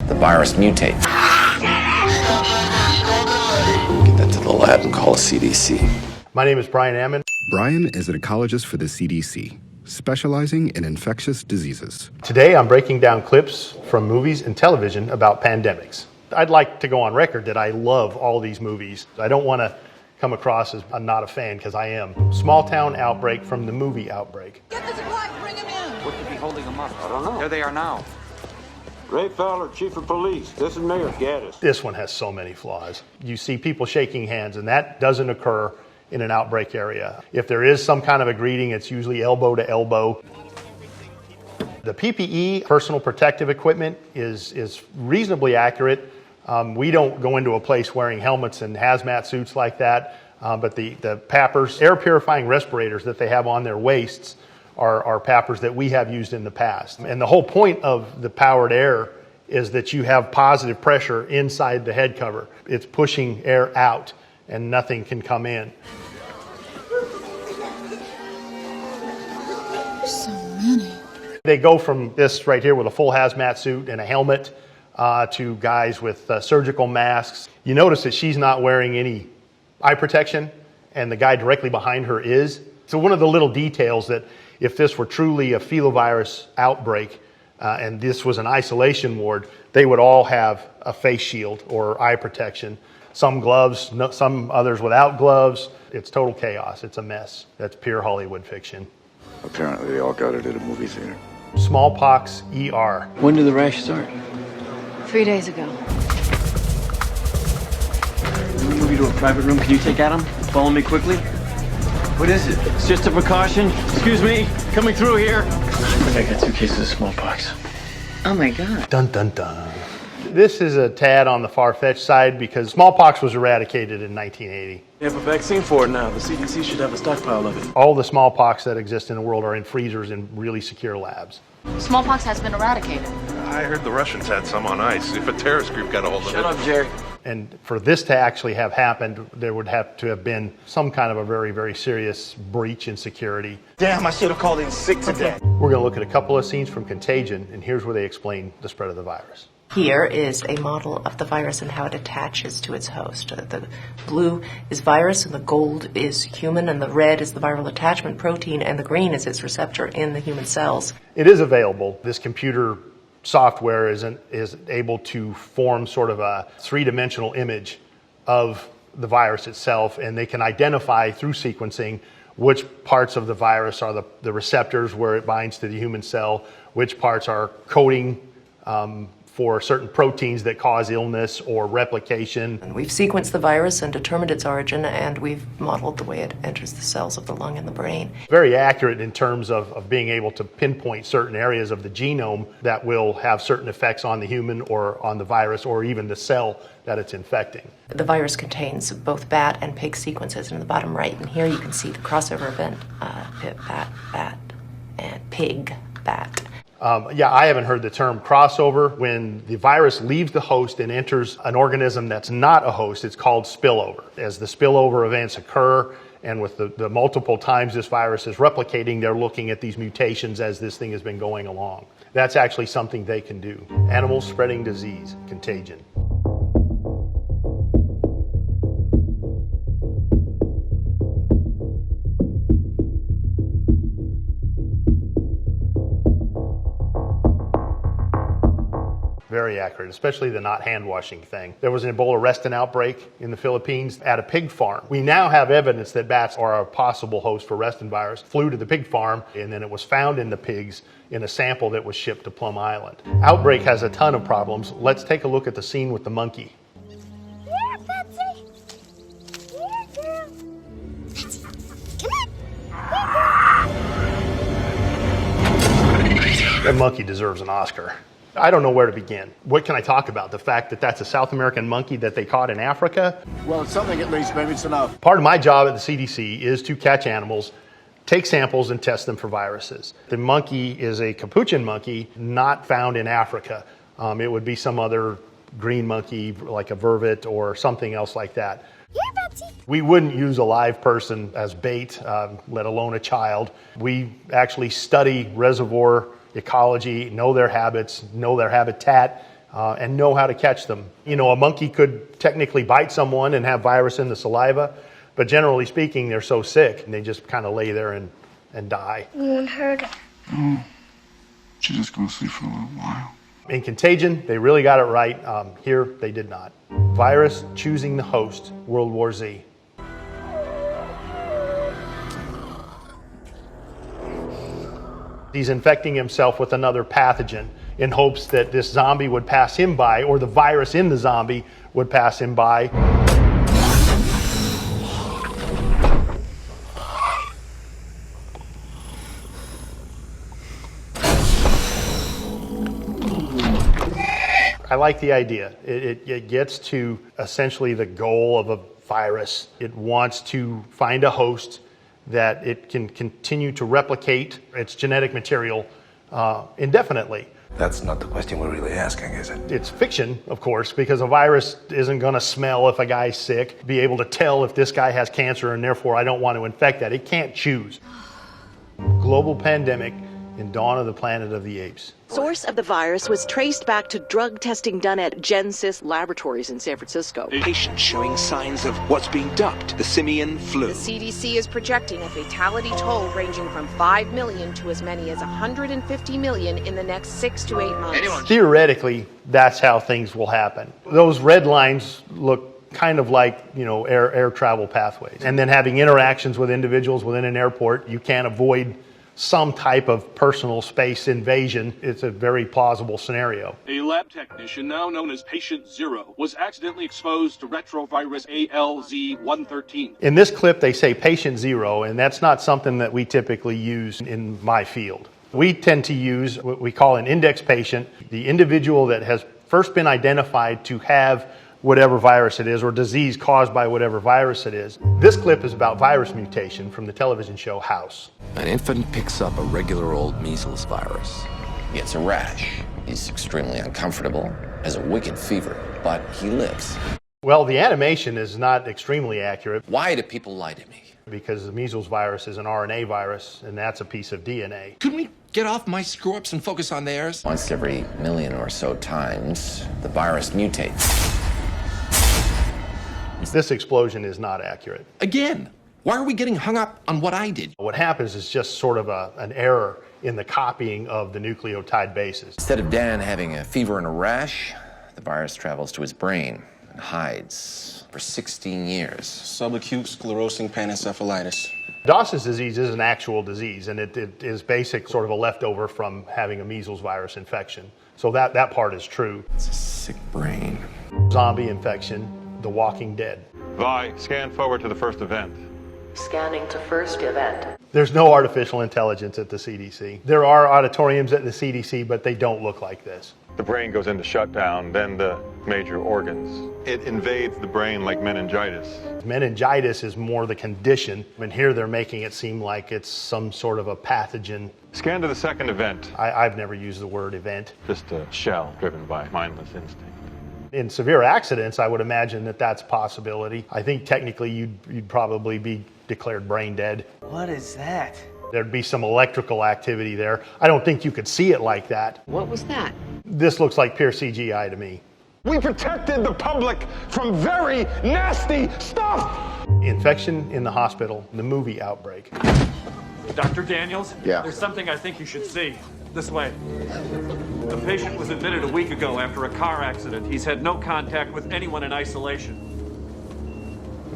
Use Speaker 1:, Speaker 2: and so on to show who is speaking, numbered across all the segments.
Speaker 1: the virus mutates. Get that to the lab and call the CDC.
Speaker 2: My name is Brian Amman.
Speaker 3: Brian is an ecologist for the CDC, specializing in infectious diseases.
Speaker 2: Today I'm breaking down clips from movies and television about pandemics. I'd like to go on record that I love all these movies. I don't want to come across as I'm not a fan, because I am. Small town outbreak from the movie Outbreak.
Speaker 4: Get the supply, bring him in.
Speaker 5: What could be holding them up?
Speaker 6: I don't know.
Speaker 5: There they are now.
Speaker 6: Ray Fowler, Chief of Police. This is Mayor Gaddis.
Speaker 2: This one has so many flaws. You see people shaking hands, and that doesn't occur in an outbreak area. If there is some kind of a greeting, it's usually elbow to elbow. The PPE, personal protective equipment, is reasonably accurate. We don't go into a place wearing helmets and hazmat suits like that, but the PAPRs, air purifying respirators that they have on their waists, are PAPRs that we have used in the past. And the whole point of the powered air is that you have positive pressure inside the head cover. It's pushing air out and nothing can come in.
Speaker 4: So many.
Speaker 2: They go from this right here with a full hazmat suit and a helmet to guys with surgical masks. You notice that she's not wearing any eye protection, and the guy directly behind her is. So one of the little details that if this were truly a filovirus outbreak and this was an isolation ward, they would all have a face shield or eye protection. Some gloves, some others without gloves. It's total chaos. It's a mess. That's pure Hollywood fiction.
Speaker 7: Apparently they all got it at a movie theater.
Speaker 2: Smallpox ER.
Speaker 8: When did the rash start?
Speaker 4: 3 days ago.
Speaker 8: We'll move you to a private room. Can you take Adam? Follow me quickly. What is it? It's just a precaution. Excuse me, coming through here. I think I got 2 cases of smallpox.
Speaker 4: Oh my God.
Speaker 2: Dun dun dun. This is a tad on the far-fetched side because smallpox was eradicated in 1980.
Speaker 9: They have a vaccine for it now. The CDC should have a stockpile of it.
Speaker 2: All the smallpox that exist in the world are in freezers in really secure labs.
Speaker 4: Smallpox has been eradicated.
Speaker 10: I heard the Russians had some on ice. If a terrorist group got a hold of it.
Speaker 9: Shut up, Jerry.
Speaker 2: And for this to actually have happened, there would have to have been some kind of a very, very serious breach in security.
Speaker 9: Damn, I should have called in sick today.
Speaker 2: We're going to look at a couple of scenes from Contagion, and here's where they explain the spread of the virus.
Speaker 11: Here is a model of the virus and how it attaches to its host. The blue is virus, and the gold is human, and the red is the viral attachment protein, and the green is its receptor in the human cells.
Speaker 2: It is available. This computer software is able to form sort of a three-dimensional image of the virus itself, and they can identify through sequencing which parts of the virus are the receptors where it binds to the human cell, which parts are coding for certain proteins that cause illness or replication.
Speaker 11: And we've sequenced the virus and determined its origin, and we've modeled the way it enters the cells of the lung and the brain.
Speaker 2: Very accurate in terms of being able to pinpoint certain areas of the genome that will have certain effects on the human or on the virus or even the cell that it's infecting.
Speaker 11: The virus contains both bat and pig sequences in the bottom right, and here you can see the crossover event, bat, and pig, bat.
Speaker 2: I haven't heard the term crossover. When the virus leaves the host and enters an organism that's not a host, it's called spillover. As the spillover events occur, and with the multiple times this virus is replicating, they're looking at these mutations as this thing has been going along. That's actually something they can do. Animals spreading disease, Contagion. Very accurate, especially the not hand washing thing. There was an Ebola restin outbreak in the Philippines at a pig farm. We now have evidence that bats are a possible host for restin virus. Flew to the pig farm, and then it was found in the pigs in a sample that was shipped to Plum Island. Outbreak has a ton of problems. Let's take a look at the scene with the monkey.
Speaker 12: Yeah, Betsy. Yeah, girl. Betsy, come on. Yeah, girl.
Speaker 2: That monkey deserves an Oscar. I don't know where to begin. What can I talk about? The fact that that's a South American monkey that they caught in Africa?
Speaker 7: Well, it's something at least. Maybe it's enough.
Speaker 2: Part of my job at the CDC is to catch animals, take samples, and test them for viruses. The monkey is a capuchin monkey, not found in Africa. It would be some other green monkey, like a vervet or something else like that.
Speaker 12: Yeah, Betsy.
Speaker 2: We wouldn't use a live person as bait, let alone a child. We actually study reservoir ecology, know their habits, know their habitat, and know how to catch them. You know, a monkey could technically bite someone and have virus in the saliva, but generally speaking, they're so sick and they just kind of lay there and die.
Speaker 12: You won't hurt her.
Speaker 3: Oh, she just go to sleep for a little while.
Speaker 2: In Contagion, they really got it right. Here, they did not. Virus choosing the host, World War Z. He's infecting himself with another pathogen in hopes that this zombie would pass him by, or the virus in the zombie would pass him by. I like the idea. It gets to essentially the goal of a virus. It wants to find a host that it can continue to replicate its genetic material indefinitely.
Speaker 1: That's not the question we're really asking, is it?
Speaker 2: It's fiction, of course, because a virus isn't going to smell if a guy's sick, be able to tell if this guy has cancer, and therefore I don't want to infect that. It can't choose. Global pandemic in Dawn of the Planet of the Apes.
Speaker 5: Source of the virus was traced back to drug testing done at Genesis Laboratories in San Francisco.
Speaker 13: A patient showing signs of what's being dubbed the simian flu.
Speaker 14: The CDC is projecting a fatality toll ranging from 5 million to as many as 150 million in the next 6 to 8 months.
Speaker 2: Theoretically, that's how things will happen. Those red lines look kind of like, you know, air travel pathways. And then having interactions with individuals within an airport, you can't avoid some type of personal space invasion. It's a very plausible scenario.
Speaker 9: A lab technician, now known as Patient Zero, was accidentally exposed to retrovirus ALZ-113.
Speaker 2: In this clip, they say Patient Zero, and that's not something that we typically use in my field. We tend to use what we call an index patient, the individual that has first been identified to have whatever virus it is, or disease caused by whatever virus it is. This clip is about virus mutation from the television show House.
Speaker 1: An infant picks up a regular old measles virus. He gets a rash. He's extremely uncomfortable, has a wicked fever, but he lives.
Speaker 2: Well, the animation is not extremely accurate.
Speaker 1: Why do people lie to me?
Speaker 2: Because the measles virus is an RNA virus, and that's a piece of DNA.
Speaker 1: Couldn't we get off my screw-ups and focus on theirs? Once every million or so times, the virus mutates.
Speaker 2: This explosion is not accurate.
Speaker 1: Again, why are we getting hung up on what I did?
Speaker 2: What happens is just sort of an error in the copying of the nucleotide bases.
Speaker 1: Instead of Dan having a fever and a rash, the virus travels to his brain and hides for 16 years.
Speaker 15: Subacute sclerosing panencephalitis.
Speaker 2: Dawson's disease is an actual disease, and it is basic sort of a leftover from having a measles virus infection. So that part is true.
Speaker 1: It's a sick brain.
Speaker 2: Zombie infection. The Walking Dead.
Speaker 10: Vi, scan forward to the first event.
Speaker 11: Scanning to first event.
Speaker 2: There's no artificial intelligence at the CDC. There are auditoriums at the CDC, but they don't look like this.
Speaker 10: The brain goes into shutdown, then the major organs. It invades the brain like meningitis.
Speaker 2: Meningitis is more the condition, and here they're making it seem like it's some sort of a pathogen.
Speaker 10: Scan to the second event.
Speaker 2: I've never used the word event.
Speaker 10: Just a shell driven by mindless instinct.
Speaker 2: In severe accidents, I would imagine that that's a possibility. I think technically you'd probably be declared brain dead.
Speaker 16: What is that?
Speaker 2: There'd be some electrical activity there. I don't think you could see it like that.
Speaker 4: What was that?
Speaker 2: This looks like pure CGI to me.
Speaker 17: We protected the public from very nasty stuff!
Speaker 2: Infection in the hospital, the movie Outbreak.
Speaker 9: Dr. Daniels?
Speaker 7: Yeah.
Speaker 9: There's something I think you should see. This way. The patient was admitted a week ago after a car accident. He's had no contact with anyone in isolation.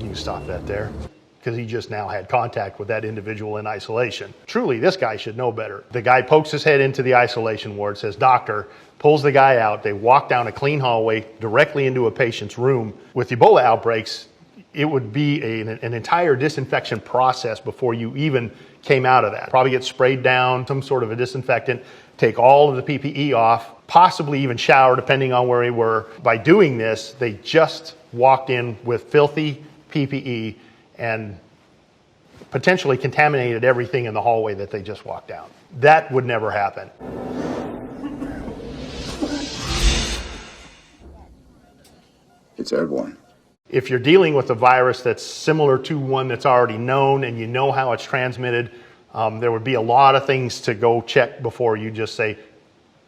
Speaker 2: You can stop that there, because he just now had contact with that individual in isolation. Truly, this guy should know better. The guy pokes his head into the isolation ward, says, "Doctor," pulls the guy out. They walk down a clean hallway directly into a patient's room. With Ebola outbreaks, it would be an entire disinfection process before you even came out of that. Probably get sprayed down, some sort of a disinfectant, take all of the PPE off, possibly even shower depending on where we were. By doing this, they just walked in with filthy PPE and potentially contaminated everything in the hallway that they just walked down. That would never happen.
Speaker 7: It's airborne.
Speaker 2: If you're dealing with a virus that's similar to one that's already known and you know how it's transmitted, there would be a lot of things to go check before you just say,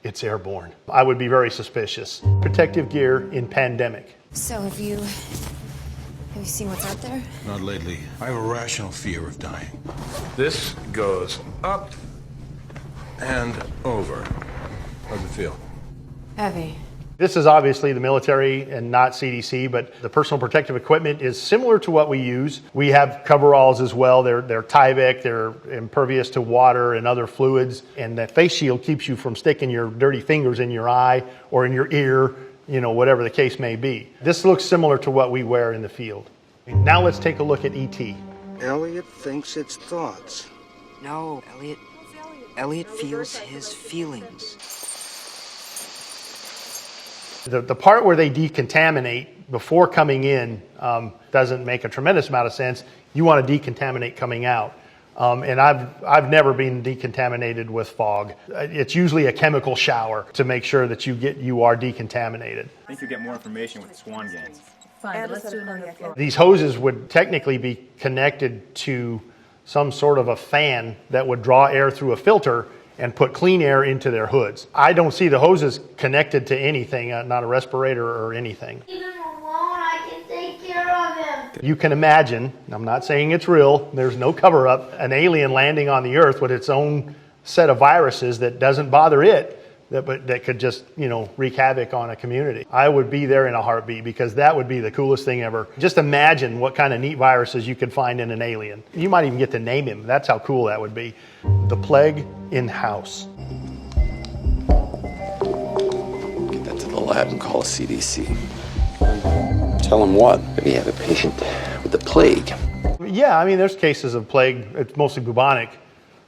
Speaker 2: it's airborne. I would be very suspicious. Protective gear in pandemic.
Speaker 12: So have you seen what's out there?
Speaker 16: Not lately. I have a rational fear of dying.
Speaker 17: This goes up and over. How's it feel?
Speaker 12: Heavy.
Speaker 2: This is obviously the military and not CDC, but the personal protective equipment is similar to what we use. We have coveralls as well. They're Tyvek, they're impervious to water and other fluids, and that face shield keeps you from sticking your dirty fingers in your eye or in your ear, you know, whatever the case may be. This looks similar to what we wear in the field. Now let's take a look at E.T.
Speaker 18: Elliot thinks it's thoughts.
Speaker 19: No, Elliot feels his feelings.
Speaker 2: The part where they decontaminate before coming in doesn't make a tremendous amount of sense. You want to decontaminate coming out. And I've never been decontaminated with fog. It's usually a chemical shower to make sure that you are decontaminated.
Speaker 20: I think you get more information with Swan Gangs.
Speaker 11: Fine, let's do it on the floor.
Speaker 2: These hoses would technically be connected to some sort of a fan that would draw air through a filter and put clean air into their hoods. I don't see the hoses connected to anything, not a respirator or anything.
Speaker 12: Leave him alone, I can take care of him.
Speaker 2: You can imagine, I'm not saying it's real, there's no cover up, an alien landing on the earth with its own set of viruses that doesn't bother it, but that could just, you know, wreak havoc on a community. I would be there in a heartbeat because that would be the coolest thing ever. Just imagine what kind of neat viruses you could find in an alien. You might even get to name him. That's how cool that would be. The plague in-house.
Speaker 1: Get that to the lab and call a CDC. Tell them what? That we have a patient with the plague.
Speaker 2: Yeah, I mean, there's cases of plague. It's mostly bubonic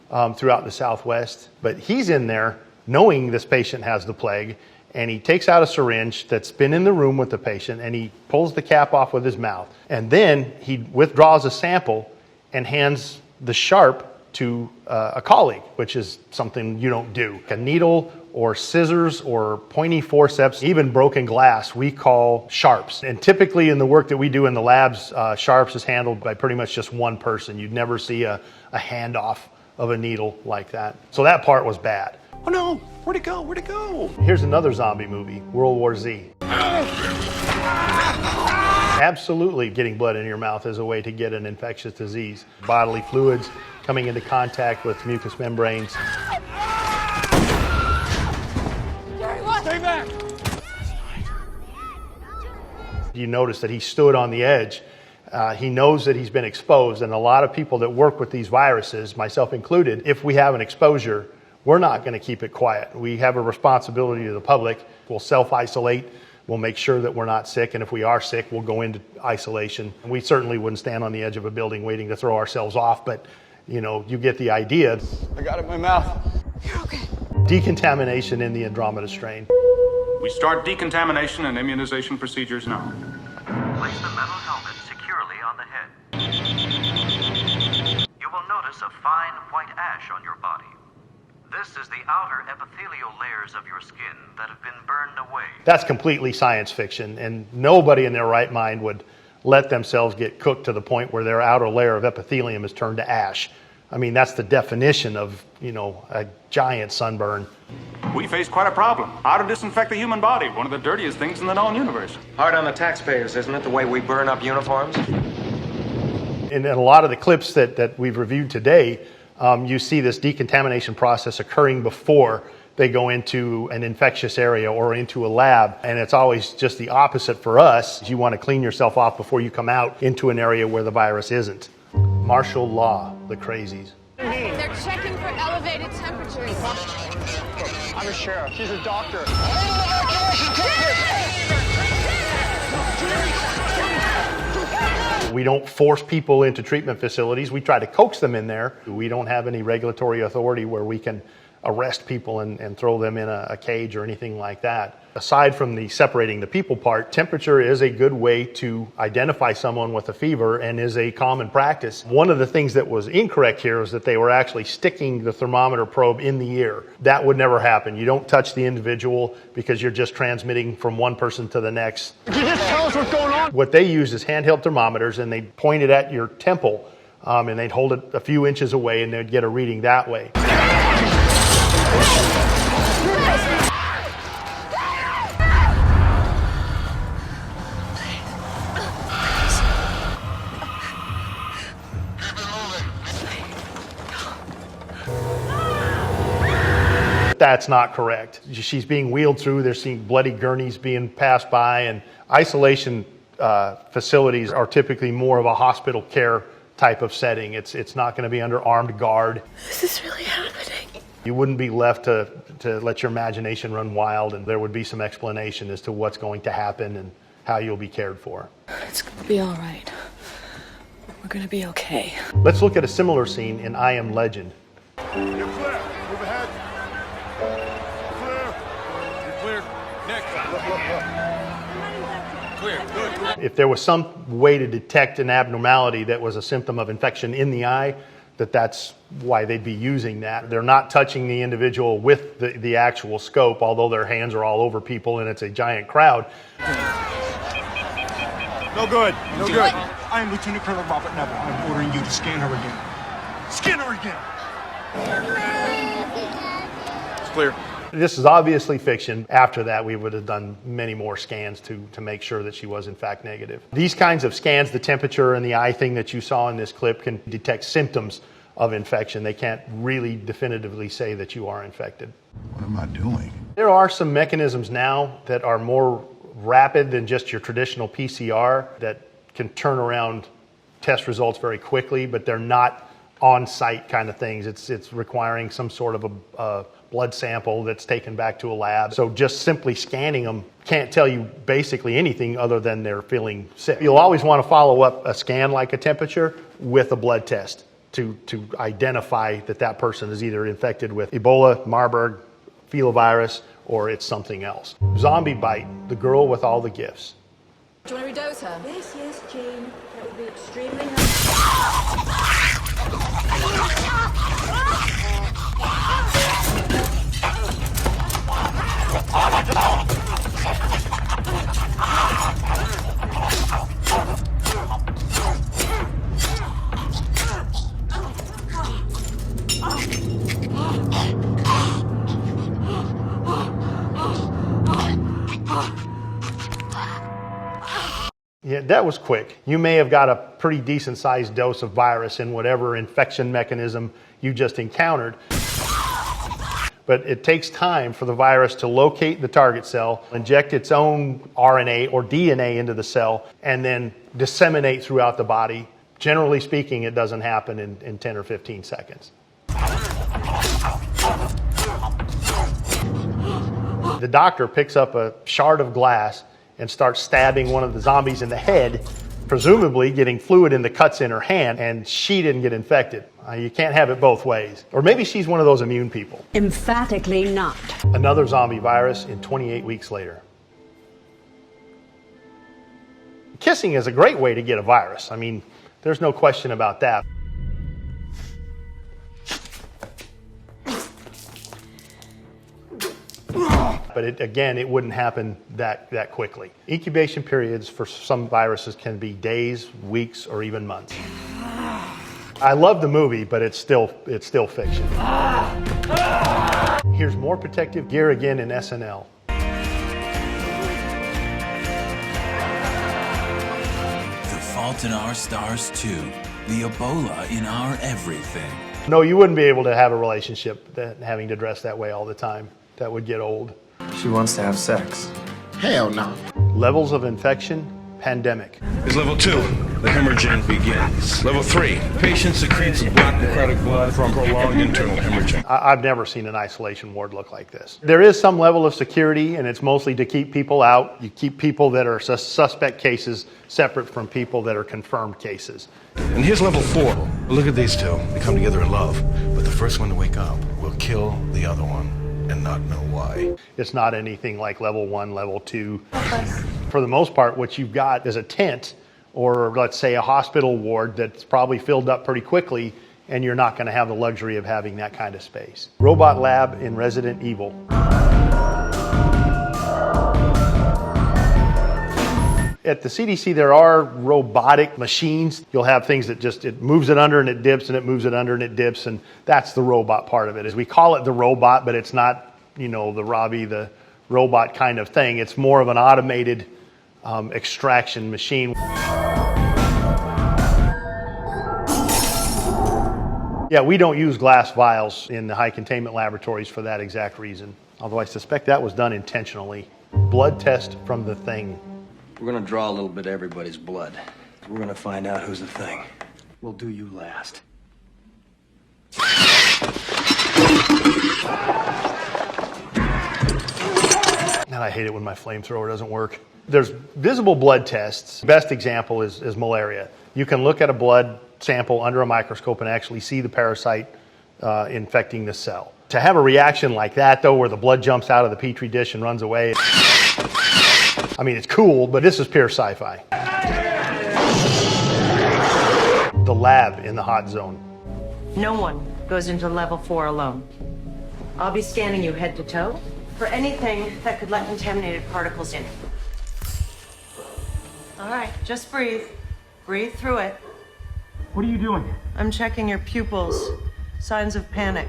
Speaker 2: throughout the Southwest. But he's in there knowing this patient has the plague, and he takes out a syringe that's been in the room with the patient, and he pulls the cap off with his mouth. And then he withdraws a sample and hands the sharp to a colleague, which is something you don't do. A needle or scissors or pointy forceps, even broken glass, we call sharps. And typically in the work that we do in the labs, sharps is handled by pretty much just one person. You'd never see a handoff of a needle like that. So that part was bad.
Speaker 17: Oh no! Where'd it go? Where'd it go?
Speaker 2: Here's another zombie movie, World War Z. Absolutely getting blood in your mouth is a way to get an infectious disease. Bodily fluids coming into contact with mucous membranes.
Speaker 17: Stay back!
Speaker 2: You notice that he stood on the edge. He knows that he's been exposed, and a lot of people that work with these viruses, myself included, if we have an exposure, we're not going to keep it quiet. We have a responsibility to the public. We'll self-isolate. We'll make sure that we're not sick, and if we are sick, we'll go into isolation. We certainly wouldn't stand on the edge of a building waiting to throw ourselves off, but you know, you get the idea.
Speaker 17: I got it in my mouth.
Speaker 12: You're okay.
Speaker 2: Decontamination in the Andromeda strain.
Speaker 20: We start decontamination and immunization procedures now.
Speaker 21: Place the metal helmet securely on the head. You will notice a fine white ash on your body. This is the outer epithelial layers of your skin that have been burned away.
Speaker 2: That's completely science fiction, and nobody in their right mind would let themselves get cooked to the point where their outer layer of epithelium is turned to ash. I mean, that's the definition of, you know, a giant sunburn.
Speaker 20: We face quite a problem. How to disinfect the human body, one of the dirtiest things in the known universe.
Speaker 15: Hard on the taxpayers, isn't it, the way we burn up uniforms?
Speaker 2: In a lot of the clips that we've reviewed today, you see this decontamination process occurring before they go into an infectious area or into a lab. And it's always just the opposite for us. You want to clean yourself off before you come out into an area where the virus isn't. Martial law, the crazies.
Speaker 14: They're checking for elevated temperatures.
Speaker 17: I'm a sheriff. She's a doctor.
Speaker 2: We don't force people into treatment facilities. We try to coax them in there. We don't have any regulatory authority where we can arrest people and throw them in a cage or anything like that. Aside from the separating the people part, temperature is a good way to identify someone with a fever and is a common practice. One of the things that was incorrect here is that they were actually sticking the thermometer probe in the ear. That would never happen. You don't touch the individual because you're just transmitting from one person to the next.
Speaker 17: Could you just tell us what's going on?
Speaker 2: What they use is handheld thermometers, and they point it at your temple, and they'd hold it a few inches away, and they'd get a reading that way. that's not correct. She's being wheeled through. They're seeing bloody gurneys being passed by, and isolation facilities are typically more of a hospital care type of setting. It's not going to be under armed guard.
Speaker 4: This is really happening.
Speaker 2: You wouldn't be left to let your imagination run wild, and there would be some explanation as to what's going to happen and how you'll be cared for.
Speaker 4: It's going to be all right. We're going to be okay.
Speaker 2: Let's look at a similar scene in I Am Legend.
Speaker 17: You're clear. Move ahead. Clear. You're clear. Next. Clear. Good.
Speaker 2: If there was some way to detect an abnormality that was a symptom of infection in the eye, that's why they'd be using that. They're not touching the individual with the actual scope, although their hands are all over people and it's a giant crowd.
Speaker 17: No good. No good. I am Lieutenant Colonel Robert Neville. I'm ordering you to scan her again. Scan her again. It's clear.
Speaker 2: This is obviously fiction. After that, we would have done many more scans to make sure that she was in fact negative. These kinds of scans, the temperature and the eye thing that you saw in this clip, can detect symptoms of infection. They can't really definitively say that you are infected.
Speaker 16: What am I doing?
Speaker 2: There are some mechanisms now that are more rapid than just your traditional PCR that can turn around test results very quickly, but they're not on-site kind of things. It's requiring some sort of a blood sample that's taken back to a lab. So just simply scanning them can't tell you basically anything other than they're feeling sick. You'll always want to follow up a scan like a temperature with a blood test to identify that person is either infected with Ebola, Marburg, filovirus, or it's something else. Zombie bite, the girl with all the gifts.
Speaker 4: Do you want to redose her?
Speaker 6: Yes, Jane. That would be extremely helpful.
Speaker 2: Yeah, that was quick. You may have got a pretty decent sized dose of virus in whatever infection mechanism you just encountered. But it takes time for the virus to locate the target cell, inject its own RNA or DNA into the cell, and then disseminate throughout the body. Generally speaking, it doesn't happen in 10 or 15 seconds. The doctor picks up a shard of glass and starts stabbing one of the zombies in the head, presumably getting fluid in the cuts in her hand, and she didn't get infected. You can't have it both ways. Or maybe she's one of those immune people.
Speaker 6: Emphatically not.
Speaker 2: Another zombie virus in 28 weeks later. Kissing is a great way to get a virus. I mean, there's no question about that. But it wouldn't happen that quickly. Incubation periods for some viruses can be days, weeks, or even months. I love the movie, but it's still fiction. Here's more protective gear again in SNL.
Speaker 22: The fault in our stars too. The Ebola in our everything.
Speaker 2: No, you wouldn't be able to have a relationship having to dress that way all the time. That would get old.
Speaker 23: She wants to have sex.
Speaker 7: Hell no.
Speaker 2: Levels of infection, pandemic.
Speaker 16: Is level 2. The hemorrhaging begins. Level 3. Patient secretes black necrotic blood from prolonged internal hemorrhaging.
Speaker 2: I've never seen an isolation ward look like this. There is some level of security, and it's mostly to keep people out. You keep people that are suspect cases separate from people that are confirmed cases.
Speaker 16: And here's level 4. Look at these two. They come together in love. But the first one to wake up will kill the other one and not know why.
Speaker 2: It's not anything like level 1, level 2. For the most part, what you've got is a tent, or let's say a hospital ward that's probably filled up pretty quickly, and you're not going to have the luxury of having that kind of space. Robot lab in Resident Evil. At the CDC, there are robotic machines. You'll have things that it moves it under and it dips, and it moves it under and it dips, and that's the robot part of it. Is we call it the robot, but it's not, the Robbie the robot kind of thing. It's more of an automated extraction machine. Yeah, we don't use glass vials in the high containment laboratories for that exact reason. Although I suspect that was done intentionally. Blood test from the Thing.
Speaker 23: We're gonna draw a little bit of everybody's blood. We're gonna find out who's the Thing. We'll do you last.
Speaker 2: And I hate it when my flamethrower doesn't work. There's visible blood tests. Best example is malaria. You can look at a blood sample under a microscope and actually see the parasite infecting the cell. To have a reaction like that, though, where the blood jumps out of the petri dish and runs away, I mean, it's cool, but this is pure sci-fi. The lab in the hot zone.
Speaker 3: No one goes into level 4 alone. I'll be scanning you head to toe for anything that could let contaminated particles in. All right, just breathe. Breathe through it.
Speaker 17: What are you doing?
Speaker 3: I'm checking your pupils. Signs of panic.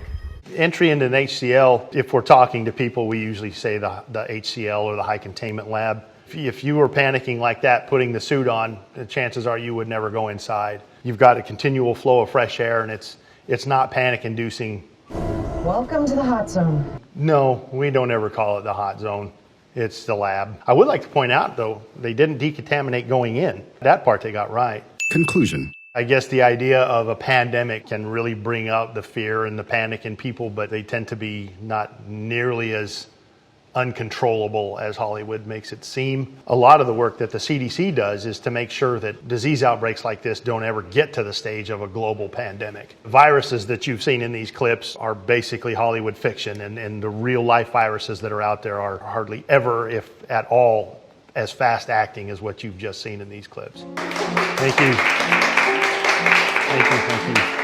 Speaker 2: Entry into an HCL, if we're talking to people, we usually say the HCL or the high containment lab. If you were panicking like that, putting the suit on, the chances are you would never go inside. You've got a continual flow of fresh air, and it's not panic inducing.
Speaker 3: Welcome to the hot zone.
Speaker 2: No, we don't ever call it the hot zone. It's the lab. I would like to point out, though, they didn't decontaminate going in. That part they got right.
Speaker 5: Conclusion.
Speaker 2: I guess the idea of a pandemic can really bring out the fear and the panic in people, but they tend to be not nearly as uncontrollable as Hollywood makes it seem. A lot of the work that the CDC does is to make sure that disease outbreaks like this don't ever get to the stage of a global pandemic. Viruses that you've seen in these clips are basically Hollywood fiction, and the real life viruses that are out there are hardly ever, if at all, as fast acting as what you've just seen in these clips. Thank you. Thank you.